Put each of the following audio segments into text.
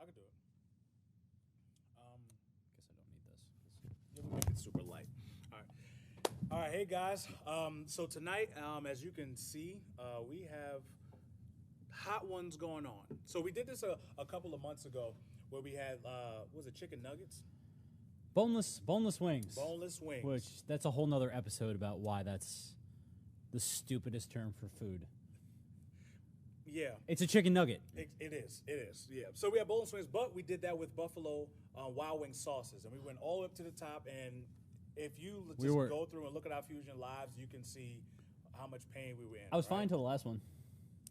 I could do it. Guess I don't need this. Yeah, we'll make it super light. All right. All right, hey guys. So tonight, as you can see, we have hot ones going on. So we did this a couple of months ago where we had, what was it, chicken nuggets? Boneless wings. Boneless wings. Which, that's a whole nother episode about why that's the stupidest term for food. Yeah. It's a chicken nugget. It is, yeah. So we have boneless wings, but we did that with Buffalo Wild Wing sauces. And we went all up to the top, and if you go through and look at our Fusion Lives, you can see how much pain we were in. I was fine till the last one.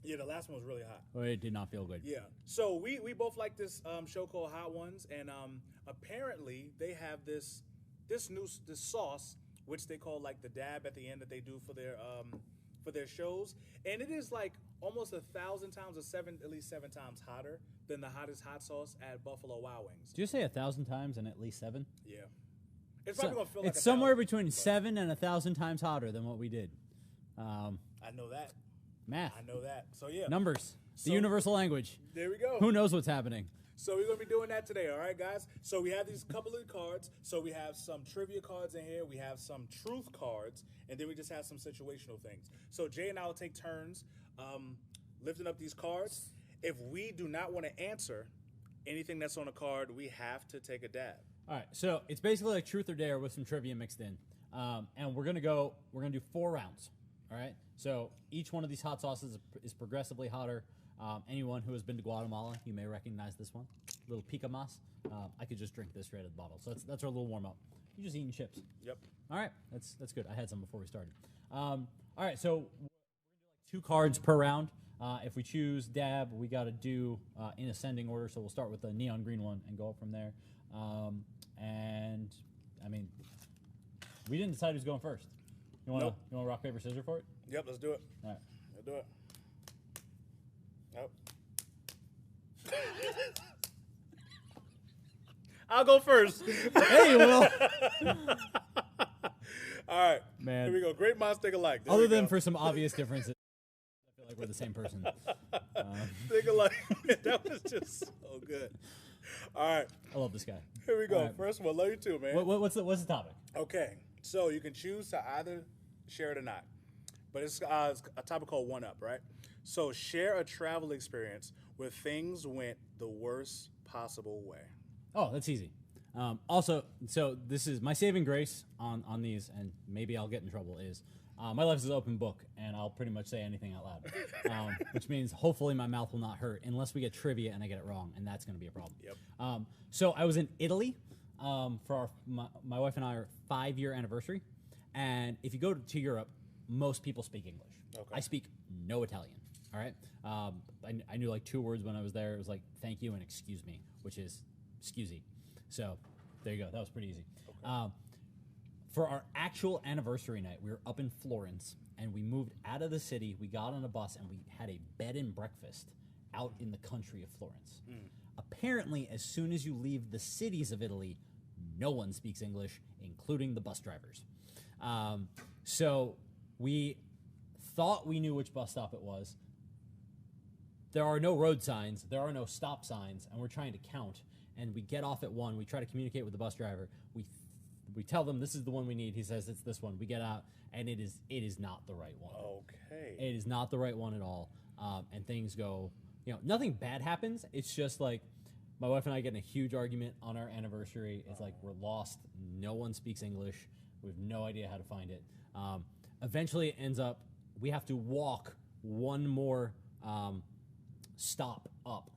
Yeah, the last one was really hot. But it did not feel good. Yeah. So we both like this show called Hot Ones, and apparently they have this sauce, which they call like the dab at the end that they do for their shows, and it is like almost 1,000 times or at least seven times hotter than the hottest hot sauce at Buffalo Wild Wings. Did you say 1,000 times and at least 7? Yeah. It's probably gonna feel like it's somewhere between 7 and 1,000 times hotter than what we did. I know that. Math. I know that. So yeah. Numbers. The universal language. There we go. Who knows what's happening? So we're going to be doing that today, all right, guys? So we have these couple of cards. So we have some trivia cards in here. We have some truth cards. And then we just have some situational things. So Jay and I will take turns lifting up these cards. If we do not want to answer anything that's on a card, we have to take a dab. All right, so it's basically like truth or dare with some trivia mixed in. And we're going to do 4 rounds, all right? So each one of these hot sauces is progressively hotter. Anyone who has been to Guatemala, you may recognize this one. Little pica mas. I could just drink this right out of the bottle. So that's our little warm-up. You're just eating chips. Yep. All right, that's good. I had some before we started. All right, so we're going to do like 2 cards per round. If we choose dab, we got to do in ascending order. So we'll start with the neon green one and go up from there. And, I mean, we didn't decide who's going first. You want to rock, paper, scissors for it? Yep, let's do it. All right. Let's do it. Nope. I'll go first. Hey, you will. All right. Man. Here we go. Great minds think alike. Other than for some obvious differences, I feel like we're the same person. Think alike. That was just so good. All right. I love this guy. Here we go. Right. First one. Love you too, man. What's the topic? Okay. So you can choose to either share it or not. But it's a topic called One Up, right? So share a travel experience where things went the worst possible way. Oh, that's easy. Also, so this is my saving grace on these, and maybe I'll get in trouble, is my life is an open book, and I'll pretty much say anything out loud, which means hopefully my mouth will not hurt unless we get trivia and I get it wrong, and that's going to be a problem. Yep. So I was in Italy for my wife and our 5-year anniversary, and if you go to Europe, most people speak English. Okay. I speak no Italian. All right. I knew like 2 words when I was there. It was like thank you and excuse me, which is excusey. So there you go. That was pretty easy. Okay. For our actual anniversary night, we were up in Florence, and we moved out of the city. We got on a bus, and we had a bed and breakfast out in the country of Florence. Apparently, as soon as you leave the cities of Italy, no one speaks English, including the bus drivers. So we thought we knew which bus stop it was. There are no road signs. There are no stop signs, and we're trying to count. And we get off at 1. We try to communicate with the bus driver. We tell them this is the one we need. He says it's this one. We get out, and it is not the right one. Okay. It is not the right one at all. And things go, nothing bad happens. It's just like my wife and I get in a huge argument on our anniversary. It's like we're lost. No one speaks English. We have no idea how to find it. Eventually, it ends up we have to walk one more stop up,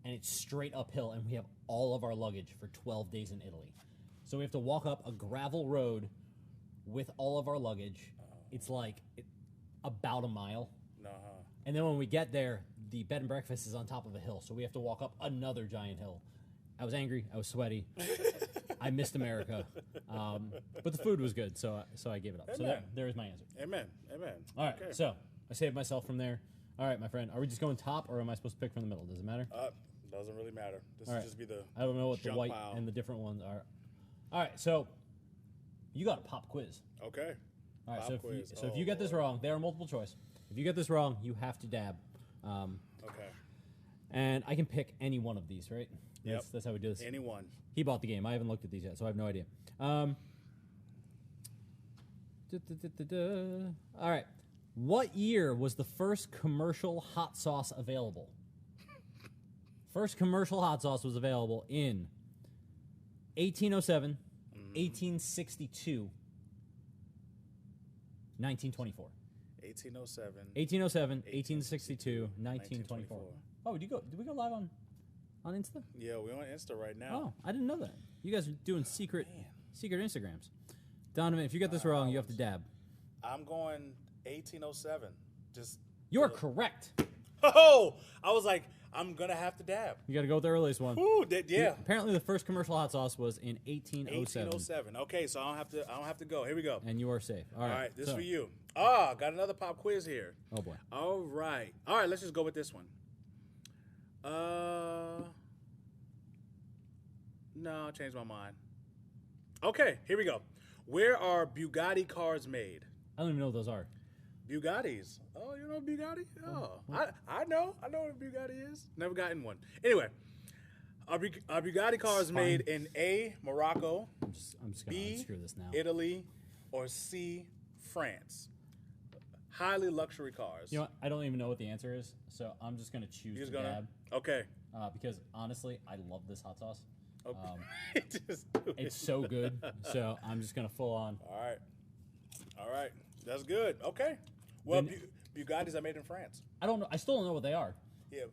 and it's straight uphill, and we have all of our luggage for 12 days in Italy. So we have to walk up a gravel road with all of our luggage. It's like about a mile. And then when we get there, the bed and breakfast is on top of a hill, so we have to walk up another giant hill. I was angry. I was sweaty. I missed America. But the food was good, so I gave it up. Amen. So there is my answer. Amen. Amen. All right, okay. So I saved myself from there. All right, my friend. Are we just going top, or am I supposed to pick from the middle? Does it matter? Doesn't really matter. This All will right. just be the I don't know what the jump white pile. and the different ones are. All right, so you got a pop quiz. Okay. All right, Pop quiz. If you get this wrong, they are multiple choice. If you get this wrong, you have to dab. Okay. And I can pick any one of these, right? Yep. That's how we do this. Anyone. He bought the game. I haven't looked at these yet, so I have no idea. All right. What year was the first commercial hot sauce available? First commercial hot sauce was available in 1807, 1862, 1924. 1807. 1807, 1862, 1924. Oh, did we go live on Insta? Yeah, we're on Insta right now. Oh, I didn't know that. You guys are doing secret Instagrams. Donovan, if you get this wrong, you have to dab. I'm going 1807. You're correct. Oh, I was like, I'm gonna have to dab. You got to go with the earliest one. Ooh, yeah. Apparently, the first commercial hot sauce was in 1807. 1807. Okay, so I don't have to go. Here we go. And you are safe. All right. This for you. Got another pop quiz here. Oh boy. All right. Let's just go with this one. No, I changed my mind. Okay, here we go. Where are Bugatti cars made? I don't even know what those are. Bugattis. Oh, you know Bugatti? Oh, I know what a Bugatti is. Never gotten one. Anyway, are Bugatti cars made in A, Morocco, I'm just gonna B, unscrew this now. Italy, or C, France? Highly luxury cars. You know what? I don't even know what the answer is, so I'm just gonna choose to dab. Okay. Because honestly, I love this hot sauce. Okay. It's so good, so I'm just gonna full on. All right. That's good. Okay. Well, Bugattis are made in France. I don't know. I still don't know what they are. Yeah,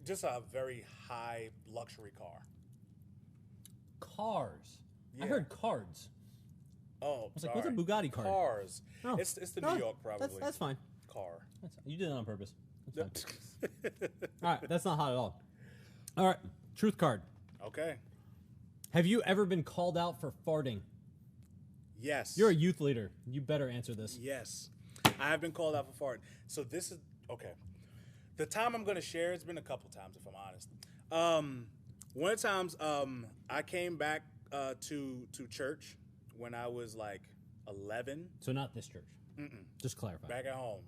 just a very high luxury car. Cars. Yeah. I heard cards. Oh, I was like, what's a Bugatti card? Cars. Oh. It's the New York probably. That's fine. Car. You did it on purpose. That's fine. All right, that's not hot at all. All right, truth card. Okay. Have you ever been called out for farting? Yes. You're a youth leader. You better answer this. Yes. I have been called out for farting. So this is, okay. The time I'm going to share, it's been a couple times if I'm honest. One of the times I came back to church when I was like 11. So not this church. Just clarify. Back at home.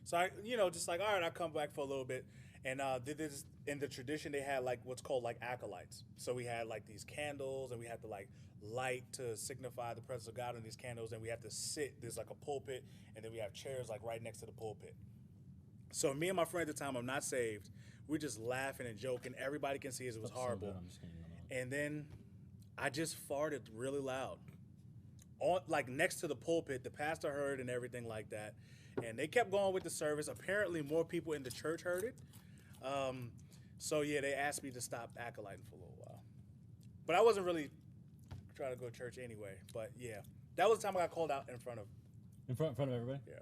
So I, just like, all right, I'll come back for a little bit. And did this in the tradition, they had like what's called like acolytes. So we had like these candles and we had to like light to signify the presence of God in these candles. And we have to sit, there's like a pulpit, and then we have chairs like right next to the pulpit. So me and my friend at the time, I'm not saved, we're just laughing and joking. Everybody can see it was horrible. And then I just farted really loud. Like next to the pulpit, the pastor heard and everything like that. And they kept going with the service. Apparently more people in the church heard it. So yeah, they asked me to stop acolyting for a little while. But I wasn't really trying to go to church anyway. But yeah, that was the time I got called out in front of everybody? Yeah.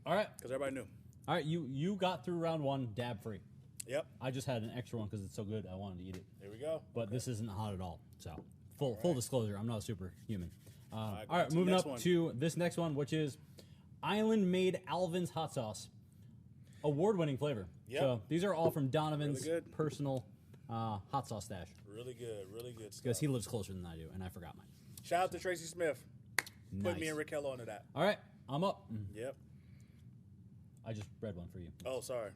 All right. Because everybody knew. All right, you got through round one dab free. Yep. I just had an extra one because it's so good I wanted to eat it. There we go. But this isn't hot at all. So full disclosure, I'm not a superhuman. All right, right, moving up to this next one, which is Island Made Alvin's hot sauce. Award-winning flavor. Yep. So these are all from Donovan's Really personal hot sauce stash. Really good stuff. Because he lives closer than I do, and I forgot mine. Shout out to Tracy Smith. Nice. Put me and Raquel onto that. All right, I'm up. Yep. I just read one for you. Oh, sorry.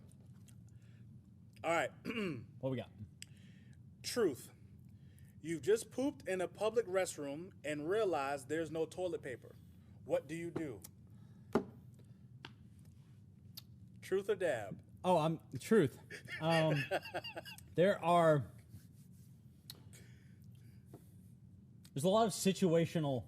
All right. What we got? Truth. You've just pooped in a public restroom and realized there's no toilet paper. What do you do? Truth or dab? Oh, truth. There's a lot of situational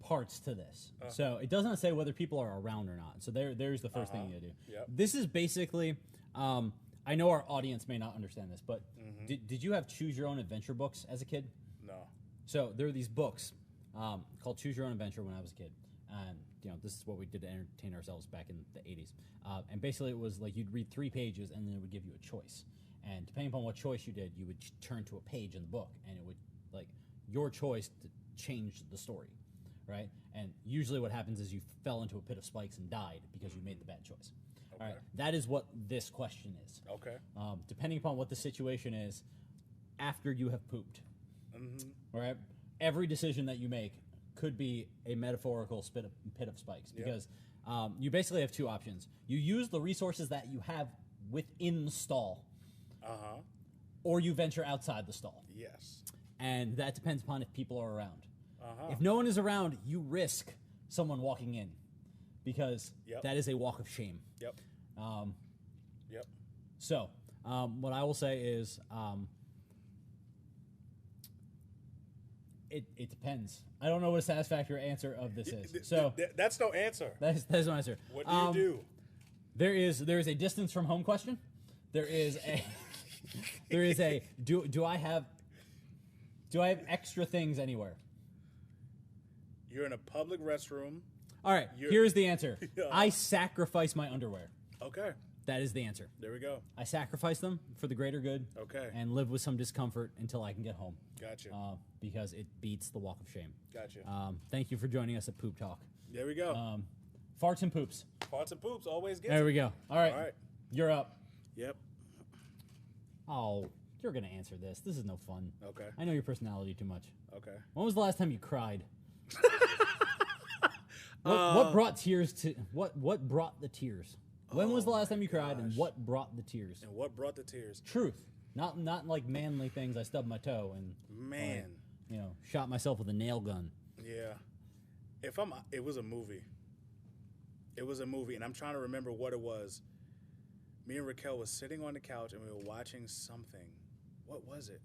parts to this. So it doesn't say whether people are around or not. So there's the first thing you do. Yep. This is basically, I know our audience may not understand this, but did you have Choose Your Own Adventure books as a kid? No. So there are these books called Choose Your Own Adventure when I was a kid. And, this is what we did to entertain ourselves back in the 80s. And basically it was like you'd read 3 pages and then it would give you a choice. And depending upon what choice you did, you would turn to a page in the book and it would, like, your choice to change the story, right? And usually what happens is you fell into a pit of spikes and died because you made the bad choice. Okay. All right, that is what this question is. Okay. Depending upon what the situation is, after you have pooped, right? Every decision that you make could be a metaphorical pit of spikes because you basically have 2 options. You use the resources that you have within the stall or you venture outside the stall. Yes. And that depends upon if people are around. Uh-huh. If no one is around, you risk someone walking in because that is a walk of shame. Yep. Yep. So, what I will say is, it depends. I don't know what a satisfactory answer of this is. So that's no answer. That's no answer. What do you do? There is a distance from home question. There is a do I have extra things anywhere? You're in a public restroom. All right, here's the answer. I sacrifice my underwear. Okay. That is the answer. There we go. I sacrifice them for the greater good. Okay. And live with some discomfort until I can get home. Gotcha. Because it beats the walk of shame. Gotcha. Thank you for joining us at Poop Talk. There we go. Farts and poops. Farts and poops always get. There we go. All right. All right. You're up. Yep. Oh, you're going to answer this. This is no fun. Okay. I know your personality too much. Okay. When was the last time you cried? What brought tears to what brought the tears? When was the last time you cried, and what brought the tears? And what brought the tears? Truth, not like manly things. I stubbed my toe and shot myself with a nail gun. Yeah, it was a movie. It was a movie, and I'm trying to remember what it was. Me and Raquel was sitting on the couch, and we were watching something. What was it?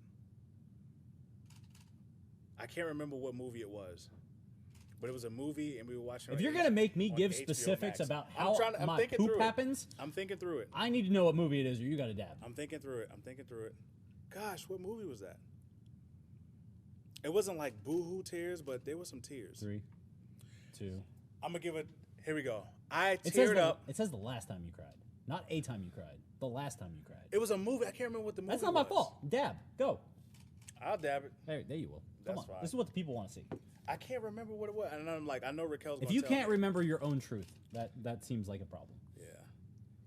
I can't remember what movie it was. But it was a movie, and we were watching. If you're going to make me give specifics about how my poop happens, I'm thinking through it. I need to know what movie it is, or you got to dab. I'm thinking through it. Gosh, what movie was that? It wasn't like boohoo tears, but there were some tears. 3, 2. I'm going to give it. Here we go. I teared up. It says the last time you cried. Not a time you cried. The last time you cried. It was a movie. I can't remember what the movie was. That's not my fault. Dab. Go. I'll dab it. There you will. Come on. Fine. This is what the people want to see. I can't remember what it was. And I'm like, I know Raquel's going to tell me. If you can't remember your own truth, that seems like a problem. Yeah.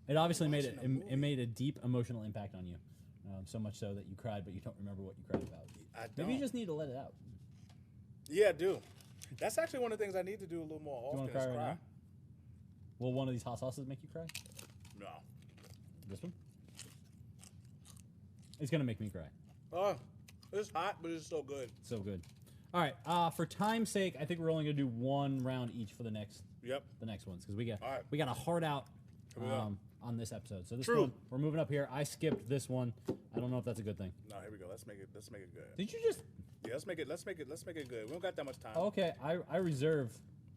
It obviously made a deep emotional impact on you. So much so that you cried, but you don't remember what you cried about. I don't. Maybe you just need to let it out. Yeah, I do. That's actually one of the things I need to do a little more often. Do you want to cry right now? Will one of these hot sauces make you cry? No. This one? It's going to make me cry. Oh, it's hot, but it's so good. So good. All right. For time's sake, I think we're only going to do one round each for the next ones because we got a hard out on this episode. So this one, we're moving up here. I skipped this one. I don't know if that's a good thing. No, here we go. Let's make it good. Did you just? Yeah, let's make it good. We don't got that much time. Okay, I reserve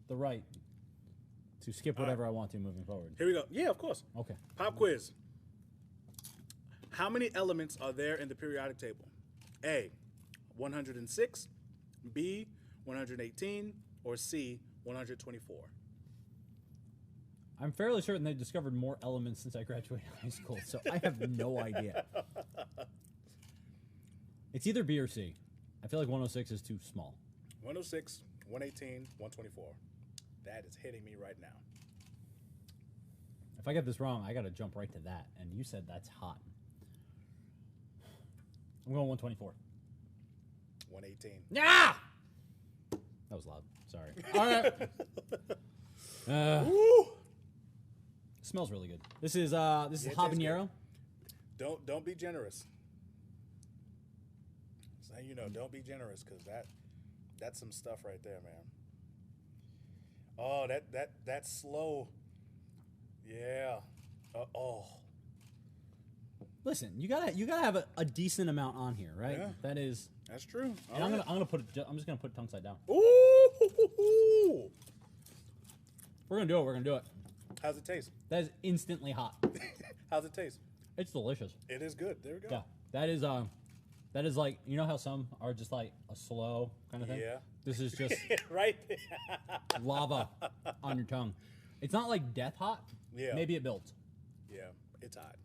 the right to skip whatever I want to moving forward. Here we go. Yeah, of course. Okay. Pop quiz. How many elements are there in the periodic table? A, 106, B, 118, or C, 124? I'm fairly certain they discovered more elements since I graduated high school, so I have no idea. It's either B or C. I feel like 106 is too small. 106, 118, 124. That is hitting me right now. If I get this wrong, I got to jump right to that, and you said that's hot. I'm going 124. 118. Yeah! That was loud. Sorry. All right. Smells really good. This is habanero. Don't be generous. So don't be generous because that's some stuff right there, man. Oh, that's slow. Yeah. Listen, you gotta have a decent amount on here, right? Yeah. That's true. And I'm just gonna put it tongue side down. Ooh! We're gonna do it. How's it taste? That is instantly hot. How's it taste? It's delicious. It is good. There we go. Yeah, that is like, you know how some are just like a slow kind of thing? Yeah. This is just right. lava on your tongue. It's not like death hot. Yeah. Maybe it builds. Yeah, it's hot.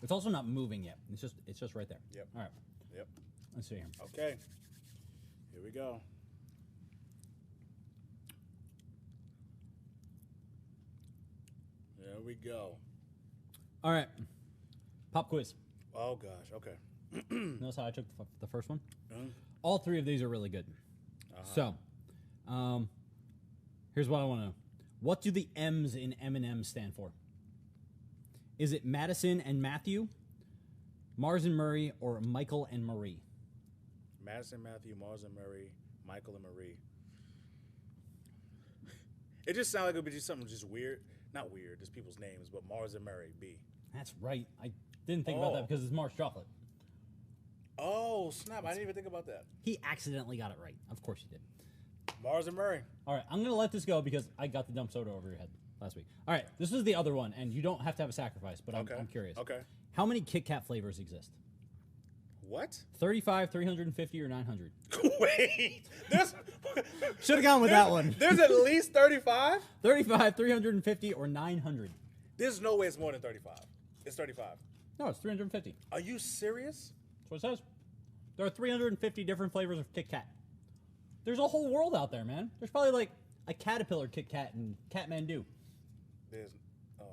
It's also not moving yet. It's just right there. Yep. All right. Yep. Let's see here. Okay. Here we go. There we go. All right. Pop quiz. Oh gosh. Okay. Notice how I took the first one? Mm-hmm. All three of these are really good. So, here's what I want to know. What do the M's in M&M stand for? Is it Madison and Matthew, Mars and Murray or Michael and Marie? Madison, Matthew, Mars and Murray, Michael and Marie. It just sounds like it would be just something just weird. Not weird, just people's names, but Mars and Murray, B. That's right. I didn't think about that because it's Mars chocolate. Oh, snap. I didn't even think about that. He accidentally got it right. Of course he did. Mars and Murray. All right, I'm going to let this go because I got the dumb soda over your head last week. All right, this is the other one, and you don't have to have a sacrifice, but I'm curious. Okay. How many Kit Kat flavors exist? What? 35, 350, or 900? Wait. Should have gone with that one. There's at least 35? 35, 350, or 900? There's no way it's more than 35. It's 35. No, it's 350. Are you serious? That's what it says. There are 350 different flavors of Kit Kat. There's a whole world out there, man. There's probably like a Caterpillar Kit Kat and Catmandu. There's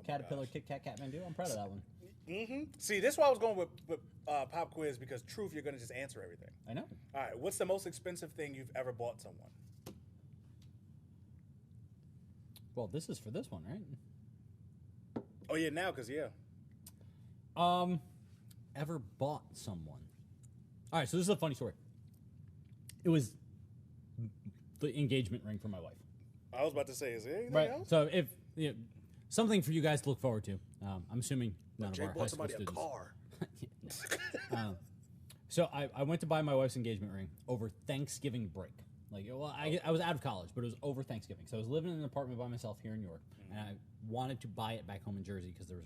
Caterpillar Kit Kat Catmandu. I'm proud of that one. Mm-hmm. See, this is why I was going with pop quiz, because truth, you're going to just answer everything. I know. All right, what's the most expensive thing you've ever bought someone? Well, this is for this one, right? Oh, yeah, now, because, yeah. Ever bought someone? All right, so this is a funny story. It was the engagement ring for my wife. I was about to say, is there anything Right. else? So if something for you guys to look forward to. I'm assuming none of Jake our high bought school somebody a students. car. So I went to buy my wife's engagement ring over Thanksgiving break. Like, well, I was out of college, but it was over Thanksgiving. So I was living in an apartment by myself here in New York, and I wanted to buy it back home in Jersey because there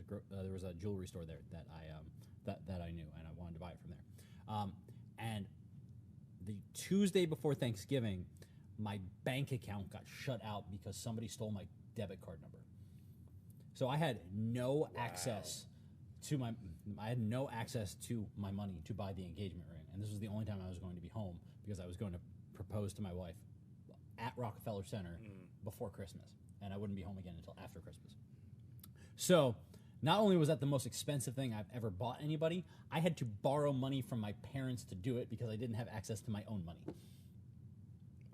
was a jewelry store there that I knew, and I wanted to buy it from there. And the Tuesday before Thanksgiving, my bank account got shut out because somebody stole my debit card number. So I had no access to my money to buy the engagement ring, and this was the only time I was going to be home because I was going to propose to my wife at Rockefeller Center before Christmas, and I wouldn't be home again until after Christmas. So not only was that the most expensive thing I've ever bought anybody, I had to borrow money from my parents to do it because I didn't have access to my own money.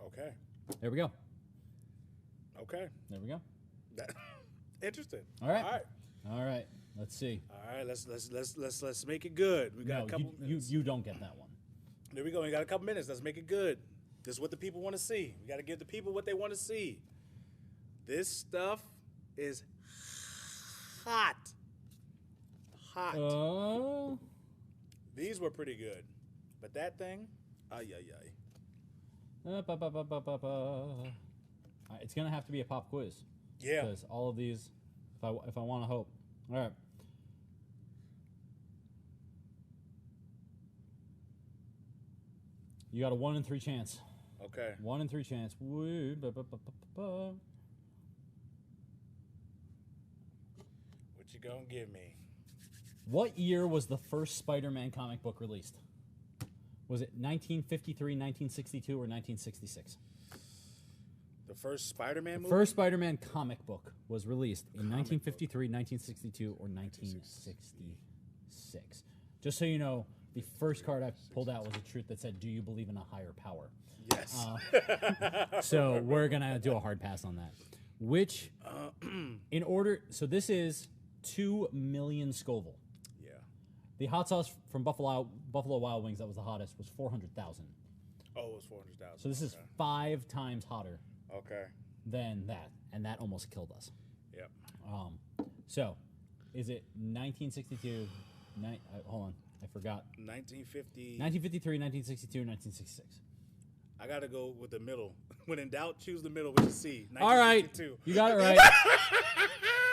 Okay. There we go. Okay. There we go. Interesting. All right. Let's see. All right. Let's make it good. We got a couple minutes. You don't get that one. There we go. We got a couple minutes. Let's make it good. This is what the people want to see. We got to give the people what they want to see. This stuff is hot. These were pretty good, but that thing, ay. It's gonna have to be a pop quiz. Yeah. Because all of these, if I want to hope. All right. You got a 1 in 3 chance. Okay. 1 in 3 chance. What you gonna give me? What year was the first Spider-Man comic book released? Was it 1953, 1962, or 1966? The first Spider-Man movie? First Spider-Man comic book was released in 1953, 1962, or 1966. Just so you know, the first card I pulled out was a truth that said, "Do you believe in a higher power?" Yes. So we're going to do a hard pass on that. Which, so this is 2 million Scoville. Yeah. The hot sauce from Buffalo Wild Wings that was the hottest was 400,000. Oh, it was 400,000. So this is 5 times hotter okay. than that, and that almost killed us. Yep. So, is it 1962? Hold on, I forgot. 1950. 1953, 1962, 1966. I gotta go with the middle. When in doubt, choose the middle, which is C. All right, you got it right.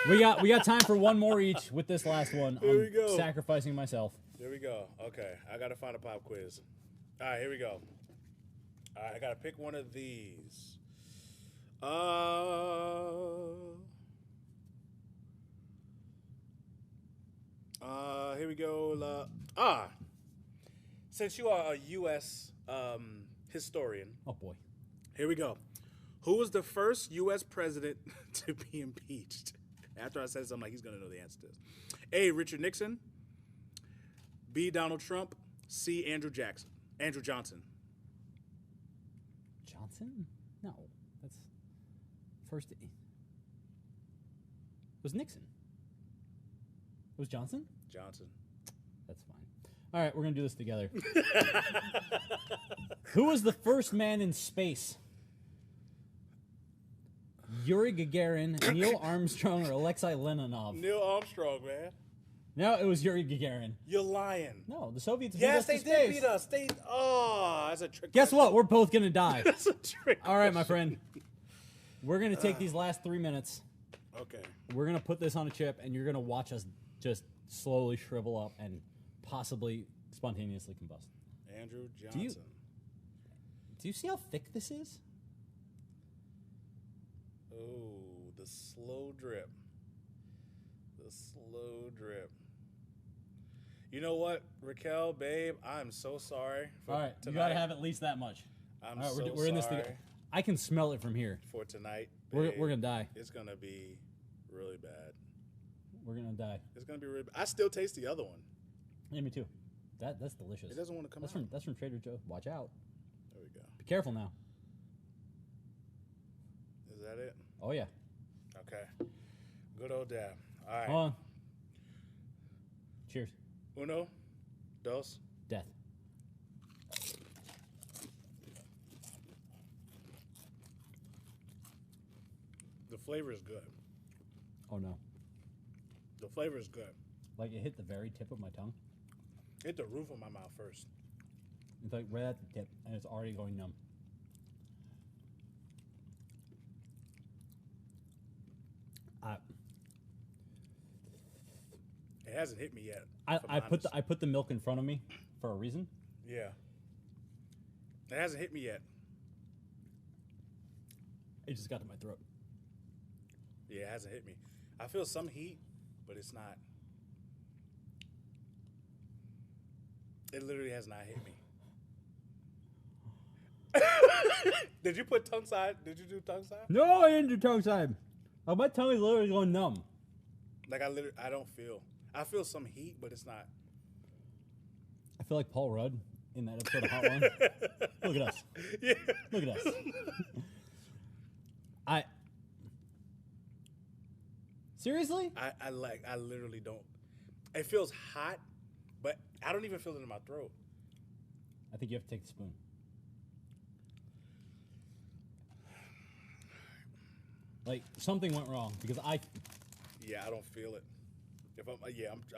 we got time for one more each with this last one. Here we go. Sacrificing myself. There we go. Okay, I gotta find a pop quiz. All right, here we go. All right, I gotta pick one of these. Here we go. Since you are a U.S. Historian. Oh boy. Here we go. Who was the first U.S. president to be impeached? After I said this, I'm like, he's going to know the answer to this. A, Richard Nixon. B, Donald Trump. C, Andrew Johnson. Johnson? No. That's first. It was Nixon. It was Johnson? Johnson. That's fine. All right, we're gonna do this together. Who was the first man in space? Yuri Gagarin, Neil Armstrong, or Alexei Leonov? Neil Armstrong, man. No, it was Yuri Gagarin. You're lying. No, the Soviets beat Yes, us they to did space. beat us. That's a trick. Guess question. what? We're both gonna die. That's a trick. All right, my friend. We're gonna take these last 3 minutes. Okay. We're gonna put this on a chip, and you're gonna watch us just slowly shrivel up and possibly spontaneously combust. Andrew Johnson. Do you see how thick this is? Oh, the slow drip. The slow drip. You know what, Raquel, babe, I'm so sorry for All right, tonight. you gotta have at least that much. I'm All right, so we're in this sorry together. I can smell it from here. for tonight. We're babe. gonna die. It's gonna be really bad. We're gonna die. It's gonna be really bad. I still taste the other one. Yeah, me too. That's delicious. It doesn't want to come out. That's from Trader Joe's. Watch out. There we go. Be careful now. Is that it? Oh yeah. Okay. Good old dab. All right. Hold on. Cheers. Uno, dos. Death. The flavor is good. Oh no. The flavor is good. Like it hit the very tip of my tongue. Hit the roof of my mouth first. It's like right at the tip, and it's already going numb. It hasn't hit me yet. I put the milk in front of me for a reason. Yeah. It hasn't hit me yet. It just got to my throat. Yeah, it hasn't hit me. I feel some heat, but it's not. It literally has not hit me. Did you put tongue side? Did you do tongue side? No, I didn't do tongue side. Oh, my tongue is literally going numb. Like I don't feel. I feel some heat, but it's not. I feel like Paul Rudd in that episode of Hot One. Look at us. Yeah. Look at us. Seriously? I literally don't. It feels hot, but I don't even feel it in my throat. I think you have to take the spoon. Like something went wrong because Yeah, I don't feel it. If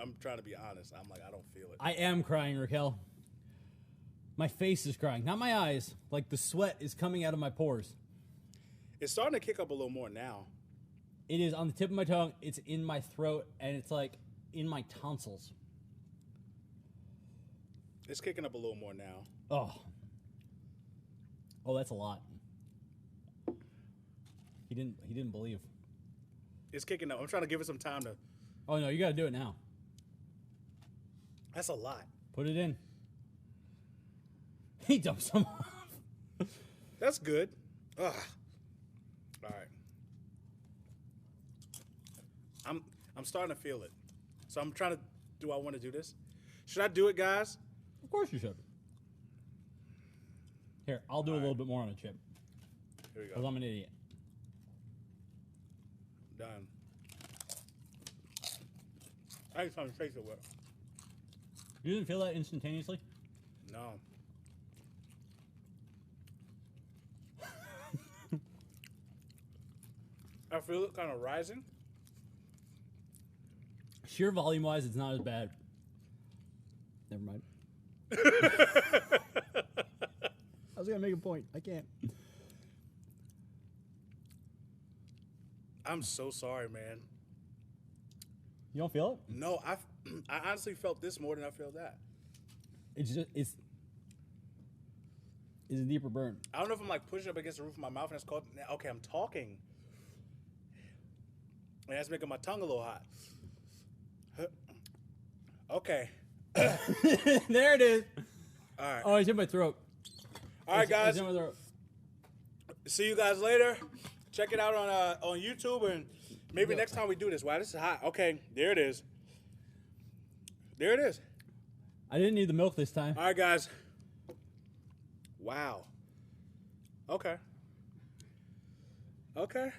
I'm trying to be honest. I'm like I don't feel it. I am crying, Raquel. My face is crying, not my eyes. Like the sweat is coming out of my pores. It's starting to kick up a little more now. It is on the tip of my tongue. It's in my throat, and it's like in my tonsils. It's kicking up a little more now. Oh, that's a lot. He didn't believe. It's kicking up. I'm trying to give it some time to. Oh no, you got to do it now. That's a lot. Put it in. He dumped some off. That's good. Ugh. All right. I'm starting to feel it. So I'm trying to. Do I want to do this? Should I do it, guys? Of course you should. Here, I'll do a little bit more on a chip. Here we Because go. I'm an idiot. Done. I just want to taste it. Well. You didn't feel that instantaneously? No. I feel it kind of rising. Sheer volume-wise, it's not as bad. Never mind. I was going to make a point. I can't. I'm so sorry, man. You don't feel it? No, I honestly felt this more than I felt that. It's a deeper burn. I don't know if I'm like pushing up against the roof of my mouth and it's called. Okay, I'm talking. And that's making my tongue a little hot. Okay. There it is. All right. Oh, it's in my throat. All right, guys. It's in my throat. See you guys later. Check it out on YouTube and maybe next time we do this. Wow, this is hot. Okay, there it is. There it is. I didn't need the milk this time. All right, guys. Wow. Okay. Okay.